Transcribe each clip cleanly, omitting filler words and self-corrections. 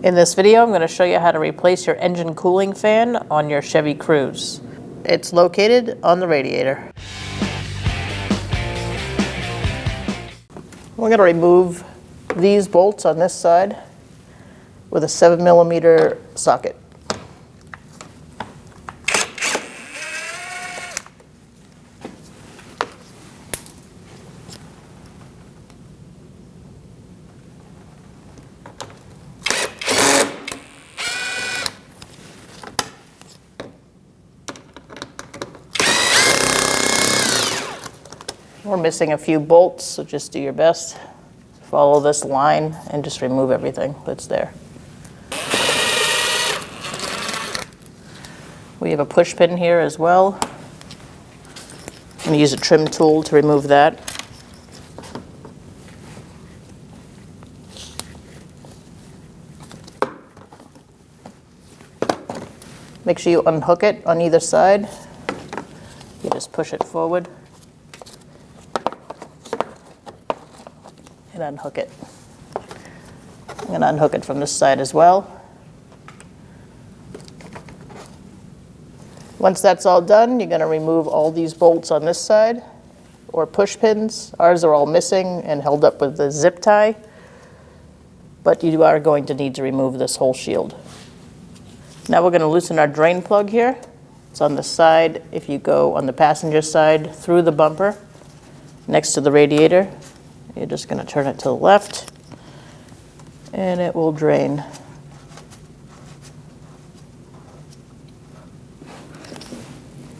In this video, I'm going to show you how to replace your engine cooling fan on your Chevy Cruze. It's located on the radiator. We're going to remove these bolts on this side with a 7mm socket. We're missing a few bolts, so just do your best. Follow this line and just remove everything that's there. We have a push pin here as well. I'm going to use a trim tool to remove that. Make sure you unhook it on either side. You just push it forward and unhook it. I'm going to unhook it from this side as well. Once that's all done, you're going to remove all these bolts on this side, or push pins. Ours are all missing and held up with the zip tie, but you are going to need to remove this whole shield. Now we're going to loosen our drain plug here. It's on the side, if you go on the passenger side through the bumper next to the radiator. You're just going to turn it to the left and it will drain.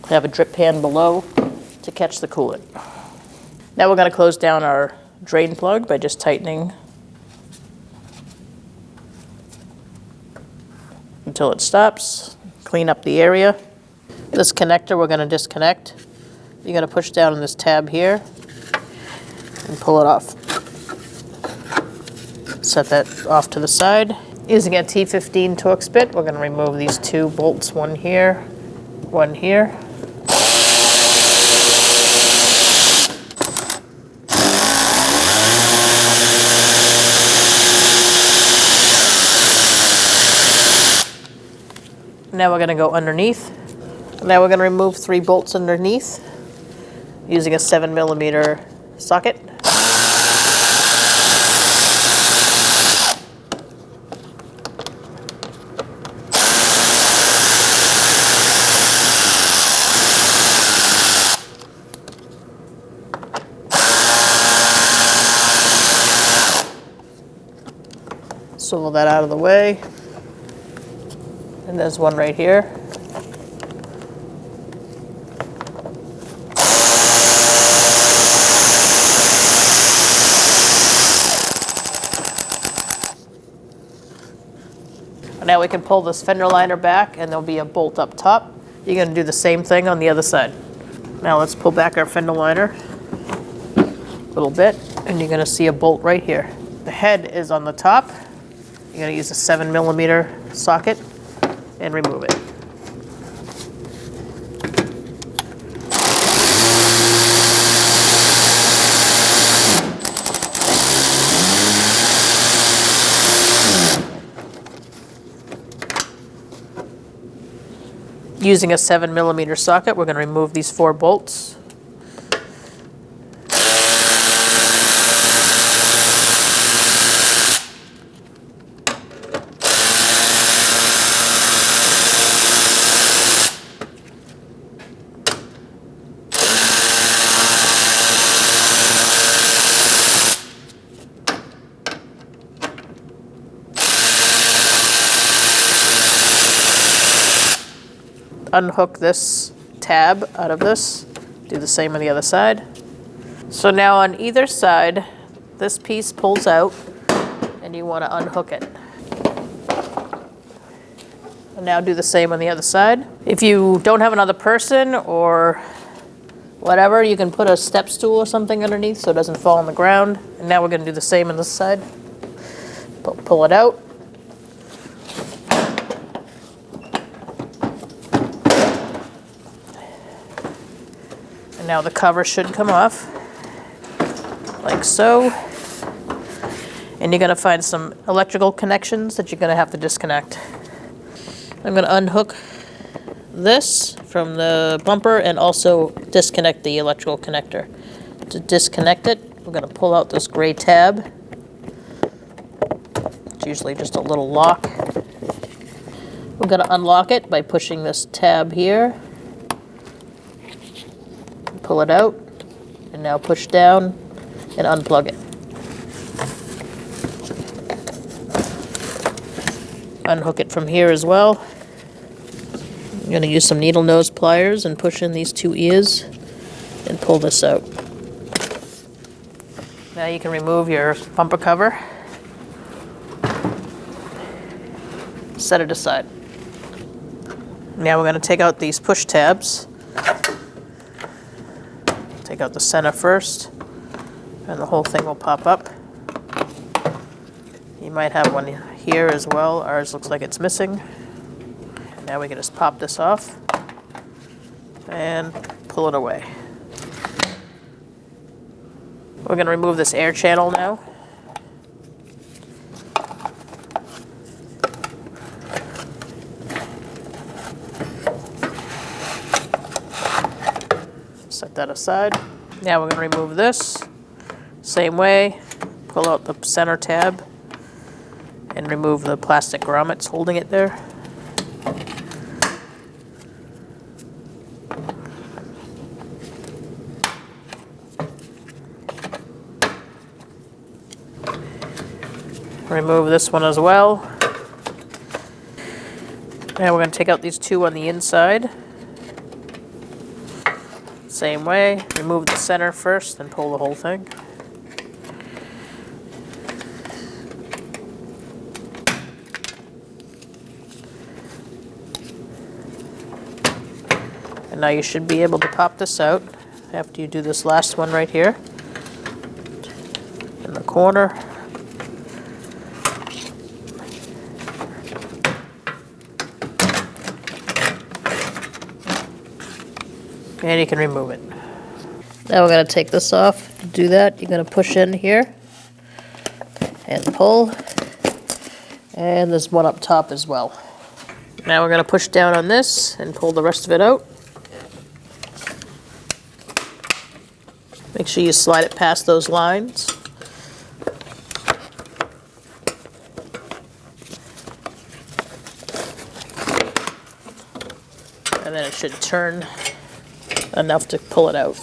I have a drip pan below to catch the coolant. Now we're going to close down our drain plug by just tightening until it stops. Clean up the area. This connector we're going to disconnect. You're going to push down on this tab here and pull it off. Set that off to the side. Using a T15 Torx bit, we're going to remove these two bolts, one here, one here. Now we're going to go underneath. Now we're going to remove 3 bolts underneath using a 7mm socket. Swivel that out of the way. And there's one right here. Now we can pull this fender liner back and there'll be a bolt up top. You're going to do the same thing on the other side. Now let's pull back our fender liner a little bit and you're going to see a bolt right here. The head is on the top. You're going to use a 7mm socket and remove it. Using a 7mm socket, we're going to remove these 4 bolts. Unhook this tab out of this. Do the same on the other side. So now on either side, this piece pulls out and you want to unhook it. And now do the same on the other side. If you don't have another person or whatever, you can put a step stool or something underneath so it doesn't fall on the ground. And now we're going to do the same on this side. Pull it out. And now the cover should come off, like so. And you're going to find some electrical connections that you're going to have to disconnect. I'm going to unhook this from the bumper and also disconnect the electrical connector. To disconnect it, we're going to pull out this gray tab. It's usually just a little lock. We're going to unlock it by pushing this tab here. Pull it out, and now push down and unplug it. Unhook it from here as well. I'm going to use some needle nose pliers and push in these two ears and pull this out. Now you can remove your bumper cover. Set it aside. Now we're going to take out these push tabs. Take out the center first, and the whole thing will pop up. You might have one here as well. Ours looks like it's missing. Now we can just pop this off and pull it away. We're going to remove this air channel now. Set that aside. Now we're going to remove this. Same way, pull out the center tab and remove the plastic grommets holding it there. Remove this one as well. Now we're going to take out these two on the inside. Same way, remove the center first, then pull the whole thing. And now you should be able to pop this out after you do this last one right here in the corner. And you can remove it. Now we're going to take this off. To do that, you're going to push in here and pull. And there's one up top as well. Now we're going to push down on this and pull the rest of it out. Make sure you slide it past those lines. And then it should turn enough to pull it out.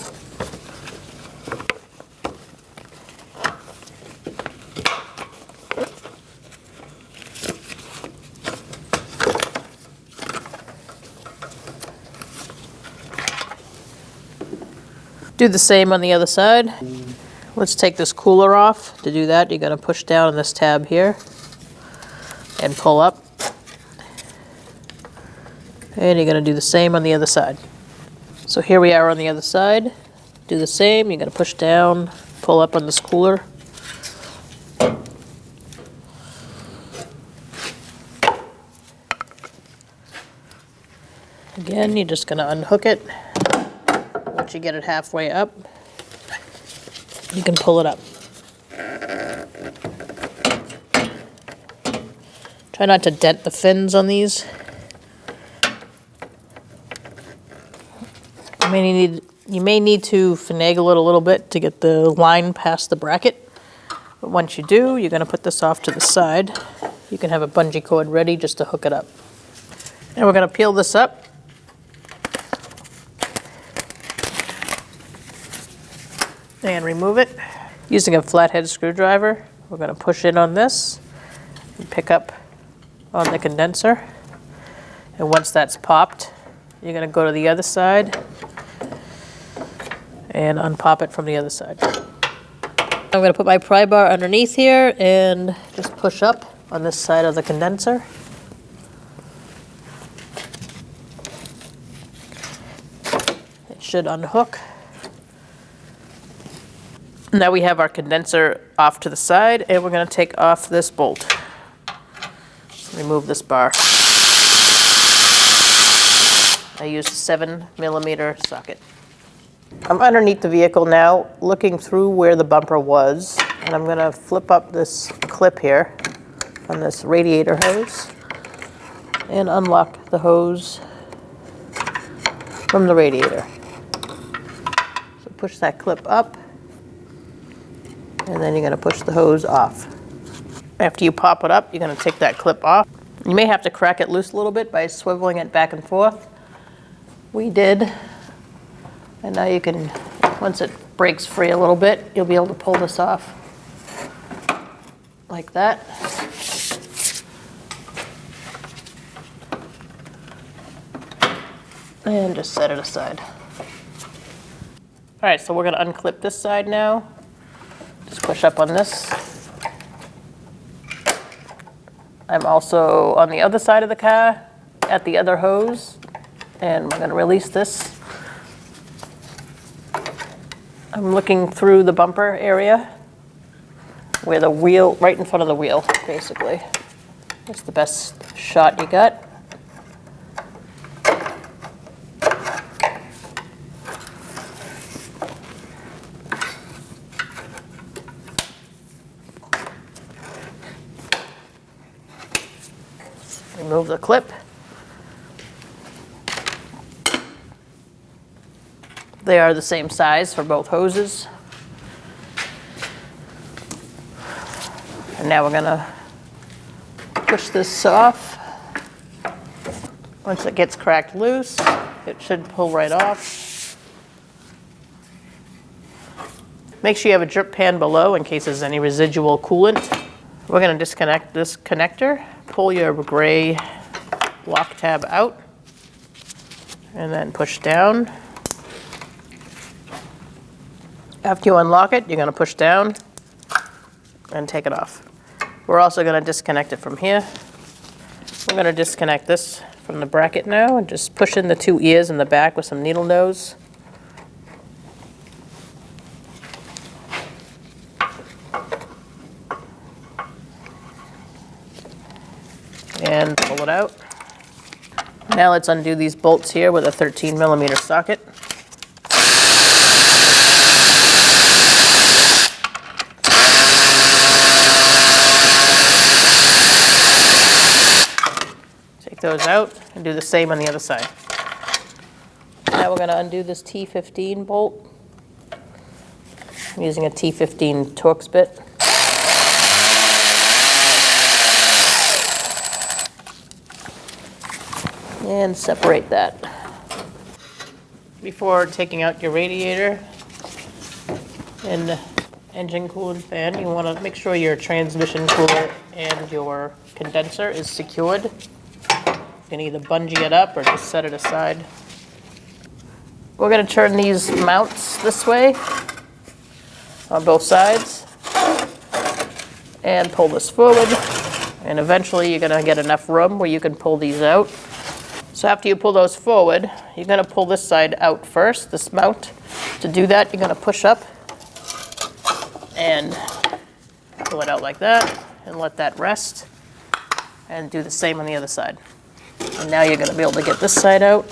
Do the same on the other side. Let's take this cooler off. To do that, you're going to push down on this tab here and pull up. And you're going to do the same on the other side. So here we are on the other side. Do the same. You're going to push down, pull up on this cooler. Again, you're just going to unhook it. Once you get it halfway up, you can pull it up. Try not to dent the fins on these. You may need to finagle it a little bit to get the line past the bracket. But once you do, you're going to put this off to the side. You can have a bungee cord ready just to hook it up. And we're going to peel this up. And remove it. Using a flathead screwdriver, we're going to push in on this and pick up on the condenser. And once that's popped, you're going to go to the other side and unpop it from the other side. I'm going to put my pry bar underneath here and just push up on this side of the condenser. It should unhook. Now we have our condenser off to the side, and we're going to take off this bolt. Remove this bar. I used a 7mm socket. I'm underneath the vehicle now, looking through where the bumper was, And I'm going to flip up this clip here on this radiator hose and unlock the hose from the radiator. So push that clip up, and then you're going to push the hose off. After you pop it up, you're going to take that clip off. You may have to crack it loose a little bit by swiveling it back and forth. We did. And now you can, once it breaks free a little bit, you'll be able to pull this off like that. And just set it aside. All right, so we're going to unclip this side now. Just push up on this. I'm also on the other side of the car at the other hose, and we're going to release this. I'm looking through the bumper area where the wheel, right in front of the wheel, basically. That's the best shot you got. Remove the clip. They are the same size for both hoses. And now we're gonna push this off. Once it gets cracked loose, it should pull right off. Make sure you have a drip pan below in case there's any residual coolant. We're gonna disconnect this connector, pull your gray lock tab out, and then push down. After you unlock it, you're going to push down and take it off. We're also going to disconnect it from here. We're going to disconnect this from the bracket now and just push in the two ears in the back with some needle nose. And pull it out. Now let's undo these bolts here with a 13mm socket. Take those out and do the same on the other side. Now we're going to undo this T15 bolt. I'm using a T15 Torx bit. And separate that. Before taking out your radiator and engine coolant fan, you want to make sure your transmission cooler and your condenser is secured. You can either bungee it up or just set it aside. We're going to turn these mounts this way on both sides and pull this forward. And eventually you're going to get enough room where you can pull these out. So after you pull those forward, you're going to pull this side out first, this mount. To do that, you're going to push up and pull it out like that and let that rest. And do the same on the other side. And now you're going to be able to get this side out.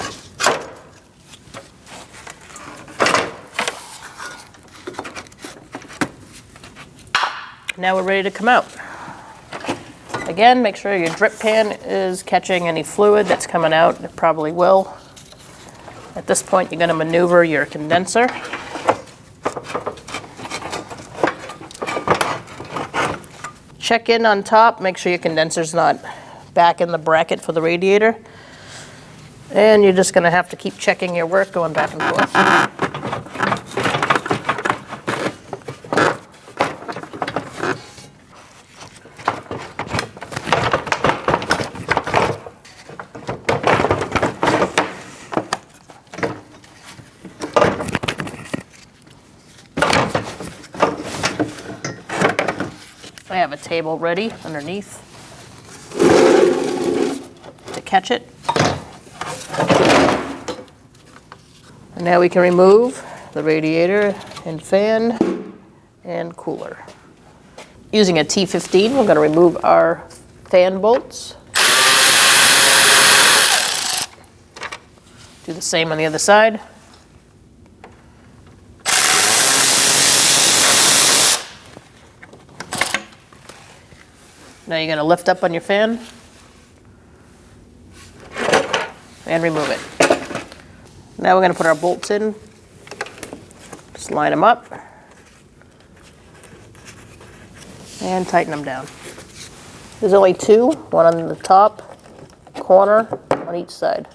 Now we're ready to come out. Again, make sure your drip pan is catching any fluid that's coming out. It probably will. At this point, you're going to maneuver your condenser. Check in on top, make sure your condenser's not back in the bracket for the radiator. And you're just going to have to keep checking your work going back and forth. I have a table ready underneath to catch it. And now we can remove the radiator and fan and cooler. Using a T15, we're going to remove our fan bolts. Do the same on the other side. Now you're going to lift up on your fan and remove it. Now we're going to put our bolts in. Just line them up and tighten them down. There's only two, one on the top corner on each side.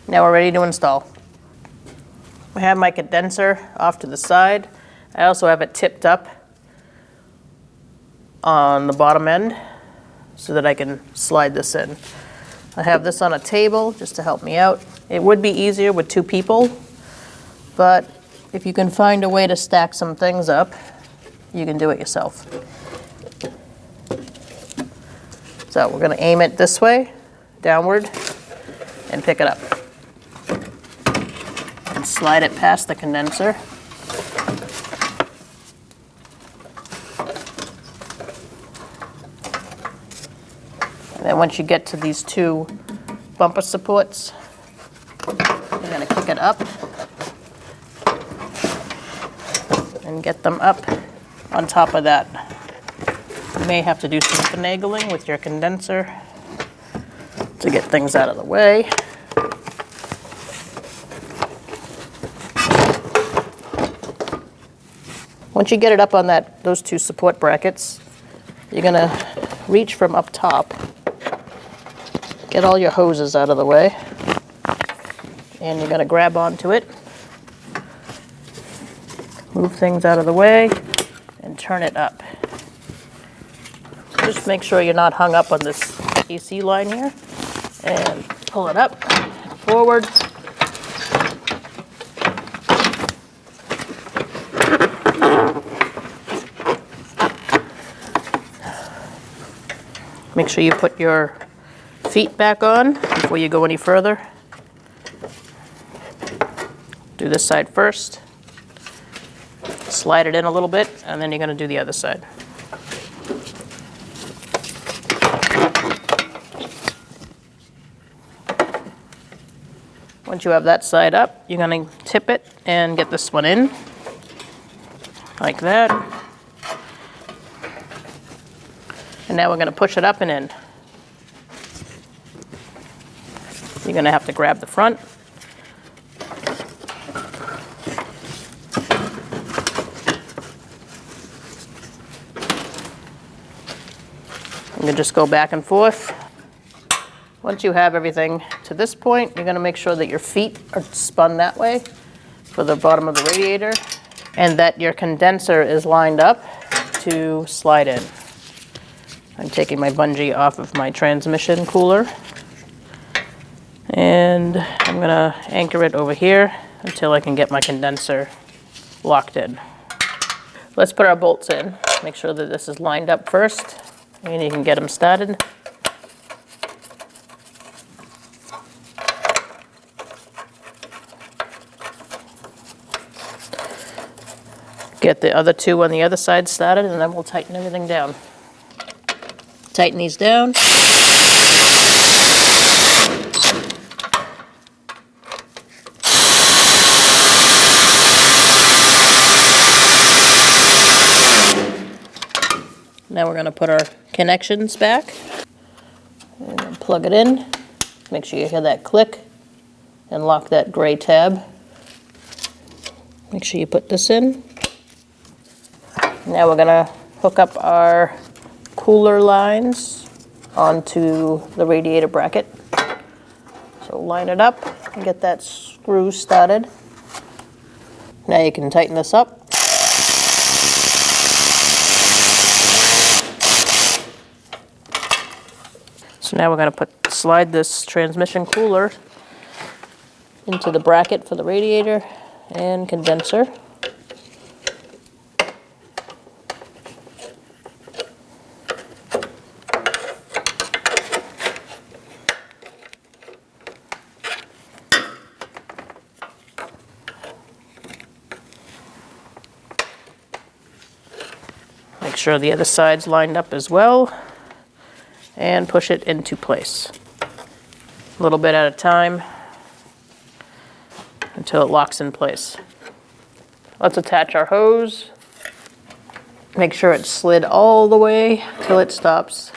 Now we're ready to install. I have my condenser off to the side. I also have it tipped up on the bottom end so that I can slide this in. I have this on a table just to help me out. It would be easier with two people, but if you can find a way to stack some things up, you can do it yourself. So we're going to aim it this way, downward, and pick it up. And slide it past the condenser. And then once you get to these two bumper supports, you're going to kick it up and get them up on top of that. You may have to do some finagling with your condenser to get things out of the way. Once you get it up on those two support brackets, you're going to reach from up top, get all your hoses out of the way, and you're going to grab onto it, move things out of the way, and turn it up. Just make sure you're not hung up on this AC line here, and pull it up, forward. Make sure you put your feet back on before you go any further. Do this side first. Slide it in a little bit, and then you're going to do the other side. Once you have that side up, you're going to tip it and get this one in, like that. And now we're going to push it up and in. You're going to have to grab the front. You can just go back and forth. Once you have everything to this point, you're going to make sure that your feet are spun that way for the bottom of the radiator, and that your condenser is lined up to slide in. I'm taking my bungee off of my transmission cooler, and I'm going to anchor it over here until I can get my condenser locked in. Let's put our bolts in. Make sure that this is lined up first, and you can get them started. Get the other two on the other side started, and then we'll tighten everything down. Tighten these down. Now we're going to put our connections back and then plug it in. Make sure you hear that click and lock that gray tab. Make sure you put this in. Now we're going to hook up our cooler lines onto the radiator bracket. So line it up and get that screw started. Now you can tighten this up. So now we're going to slide this transmission cooler into the bracket for the radiator and condenser. Make sure the other side's lined up as well, and push it into place. A little bit at a time until it locks in place. Let's attach our hose. Make sure it's slid all the way till it stops.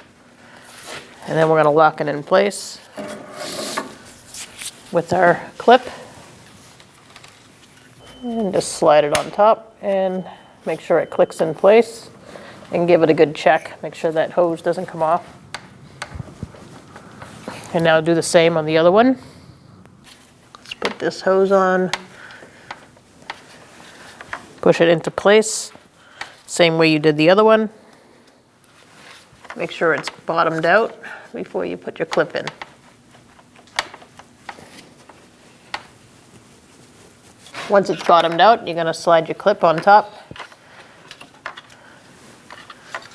And then we're going to lock it in place with our clip. And just slide it on top and make sure it clicks in place. And give it a good check. Make sure that hose doesn't come off. And now do the same on the other one. Let's put this hose on. Push it into place. Same way you did the other one. Make sure it's bottomed out before you put your clip in. Once it's bottomed out, you're going to slide your clip on top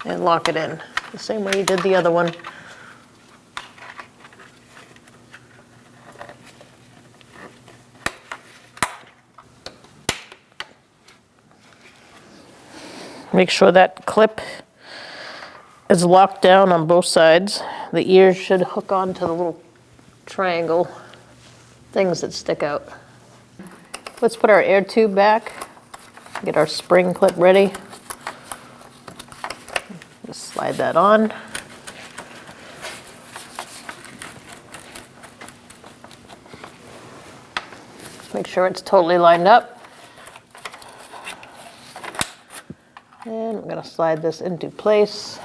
and lock it in the same way you did the other one. Make sure that clip is locked down on both sides. The ears should hook onto the little triangle things that stick out. Let's put our air tube back. Get our spring clip ready. Just slide that on. Make sure it's totally lined up. And we're going to slide this into place.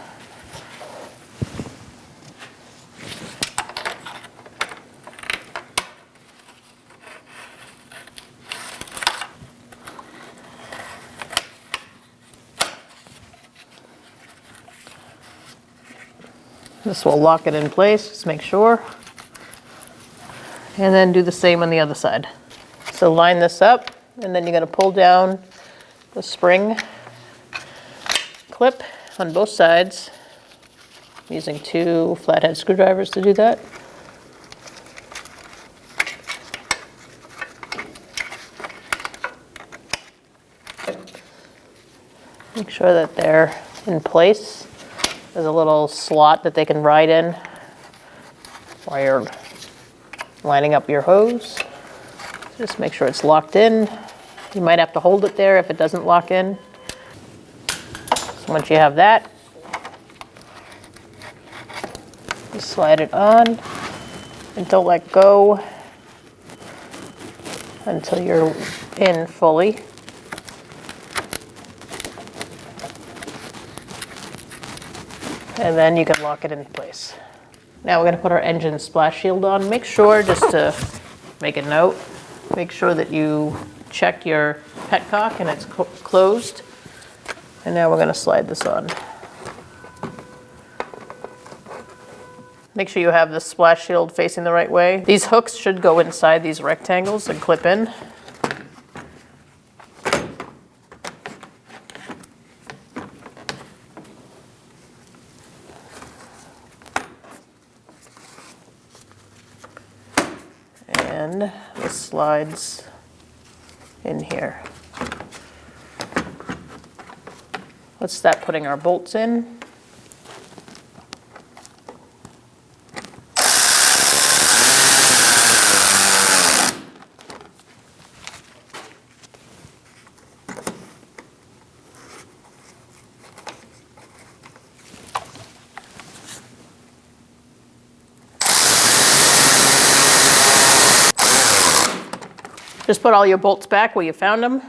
This will lock it in place, just make sure. And then do the same on the other side. So line this up, and then you're going to pull down the spring clip on both sides. I'm using 2 flathead screwdrivers to do that. Make sure that they're in place. There's a little slot that they can ride in while you're lining up your hose. Just make sure it's locked in. You might have to hold it there if it doesn't lock in. So once you have that, you slide it on and don't let go until you're in fully. And then you can lock it in place. Now we're going to put our engine splash shield on. Make sure, just to make a note, make sure that you check your petcock and it's closed. And now we're going to slide this on. Make sure you have the splash shield facing the right way. These hooks should go inside these rectangles and clip in. And this slides in here. Let's start putting our bolts in. Just put all your bolts back where you found them,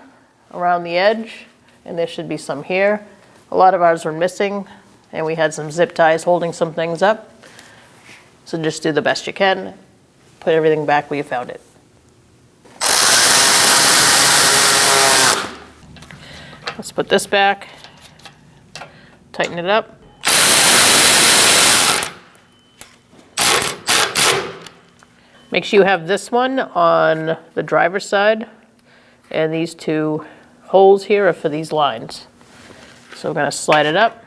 around the edge, and there should be some here. A lot of ours were missing, and we had some zip ties holding some things up. So just do the best you can. Put everything back where you found it. Let's put this back, tighten it up. Make sure you have this one on the driver's side, and these 2 holes here are for these lines. So we're going to slide it up.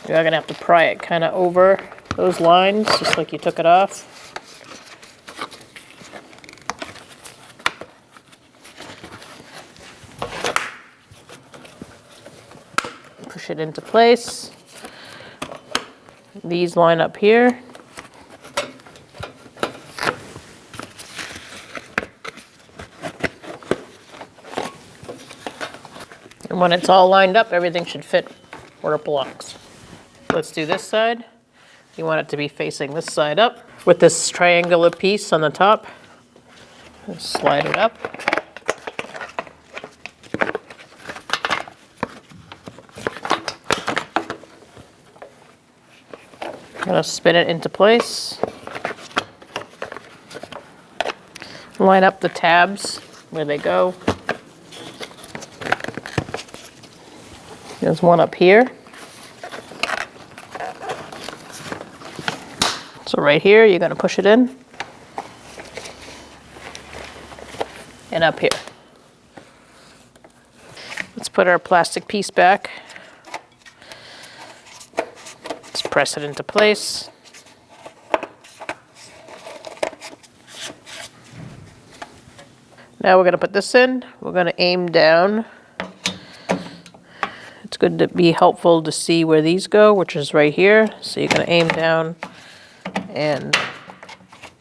You're going to have to pry it kind of over those lines, just like you took it off. push it into place. These line up here. And when it's all lined up, everything should fit where it belongs. Let's do this side. You want it to be facing this side up with this triangular piece on the top. Just slide it up. I'm going to spin it into place. Line up the tabs where they go. There's one up here. So right here, you're going to push it in. And up here. Let's put our plastic piece back. Let's press it into place. Now we're going to put this in. We're going to aim down. It's good to be helpful to see where these go, which is right here. So you're going to aim down and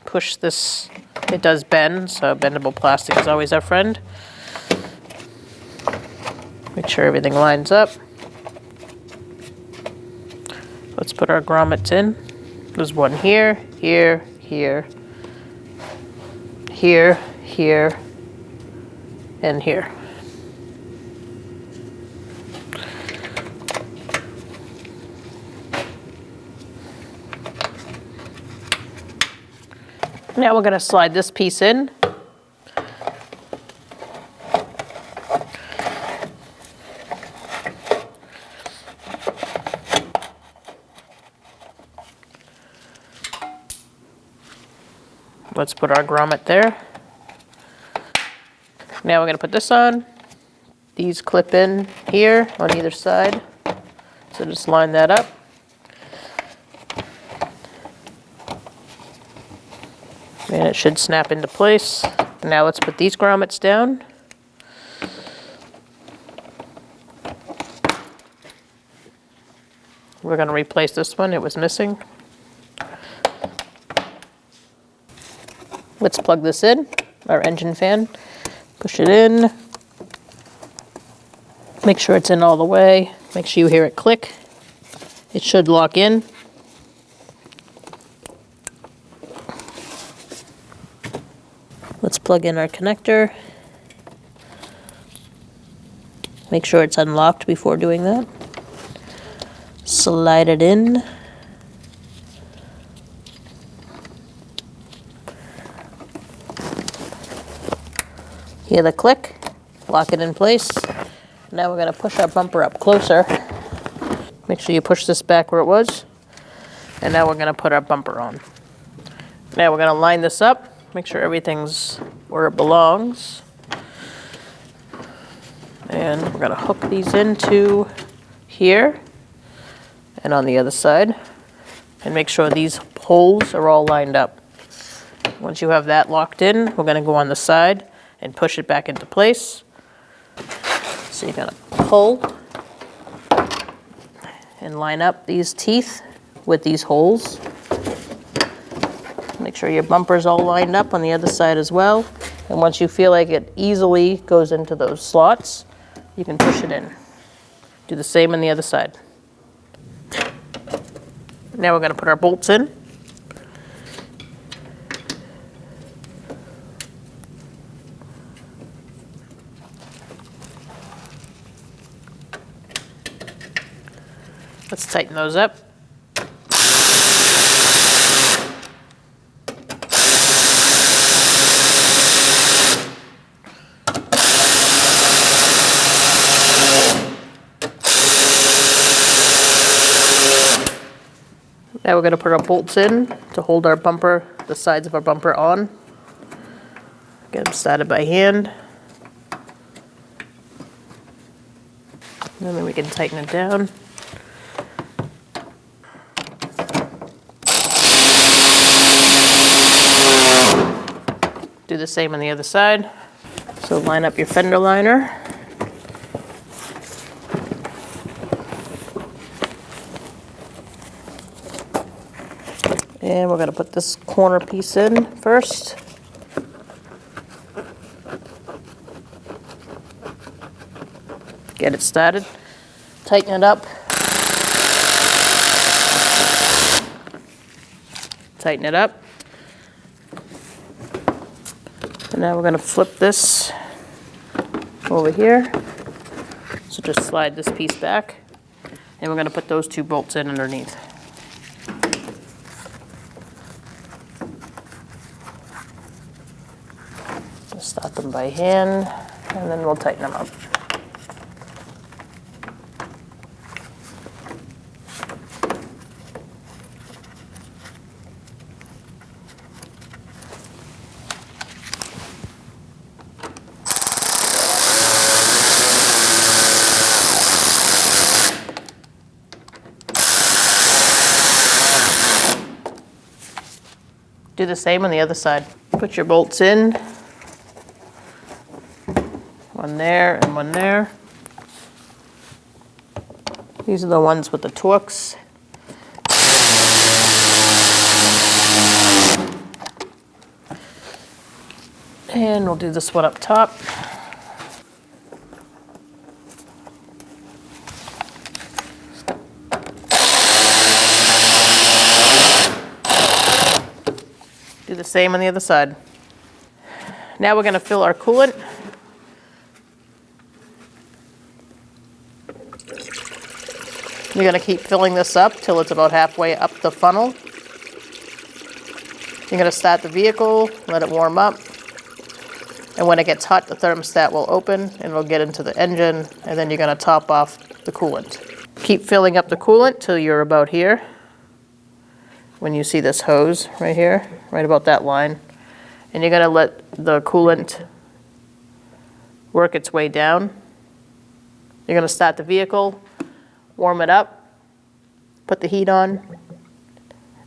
push this. It does bend, so bendable plastic is always our friend. Make sure everything lines up. Let's put our grommets in. There's one here, here, here, here, here, and here. Now we're going to slide this piece in. Let's put our grommet there. Now we're going to put this on. These clip in here on either side. So just line that up. And it should snap into place. Now let's put these grommets down. We're going to replace this one. It was missing. Let's plug this in, our engine fan. Push it in. Make sure it's in all the way. Make sure you hear it click. It should lock in. Let's plug in our connector. Make sure it's unlocked before doing that. Slide it in. Hear the click, lock it in place. Now we're going to push our bumper up closer. Make sure you push this back where it was. And now we're going to put our bumper on. Now we're going to line this up, make sure everything's where it belongs. And we're going to hook these into here and on the other side. And make sure these holes are all lined up. Once you have that locked in, we're going to go on the side and push it back into place. So you're going to pull and line up these teeth with these holes. Make sure your bumper's all lined up on the other side as well. And once you feel like it easily goes into those slots, you can push it in. Do the same on the other side. Now we're going to put our bolts in. Let's tighten those up. Now we're going to put our bolts in to hold our bumper, the sides of our bumper on. Get them started by hand. And then we can tighten it down. Do the same on the other side. So line up your fender liner. And we're going to put this corner piece in first. Get it started. Tighten it up. Tighten it up. And now we're going to flip this over here. So just slide this piece back. And we're going to put those two bolts in underneath. Just start them by hand, and then we'll tighten them up. Do the same on the other side. Put your bolts in. One there and one there. These are the ones with the Torx. And we'll do this one up top. Do the same on the other side. Now we're going to fill our coolant. You're going to keep filling this up till it's about halfway up the funnel. You're going to start the vehicle, let it warm up, and when it gets hot, the thermostat will open and it'll get into the engine, and then you're going to top off the coolant. Keep filling up the coolant till you're about here. When you see this hose right here, right about that line, and you're going to let the coolant work its way down. You're going to start the vehicle, warm it up, put the heat on.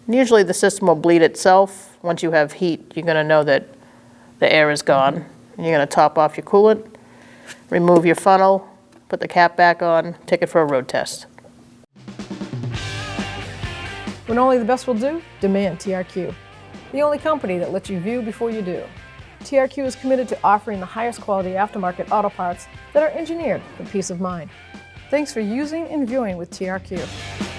And usually the system will bleed itself. Once you have heat, you're going to know that the air is gone. And you're going to top off your coolant, remove your funnel, put the cap back on, take it for a road test. When only the best will do, demand TRQ. The only company that lets you view before you do. TRQ is committed to offering the highest quality aftermarket auto parts that are engineered for peace of mind. Thanks for using and viewing with TRQ.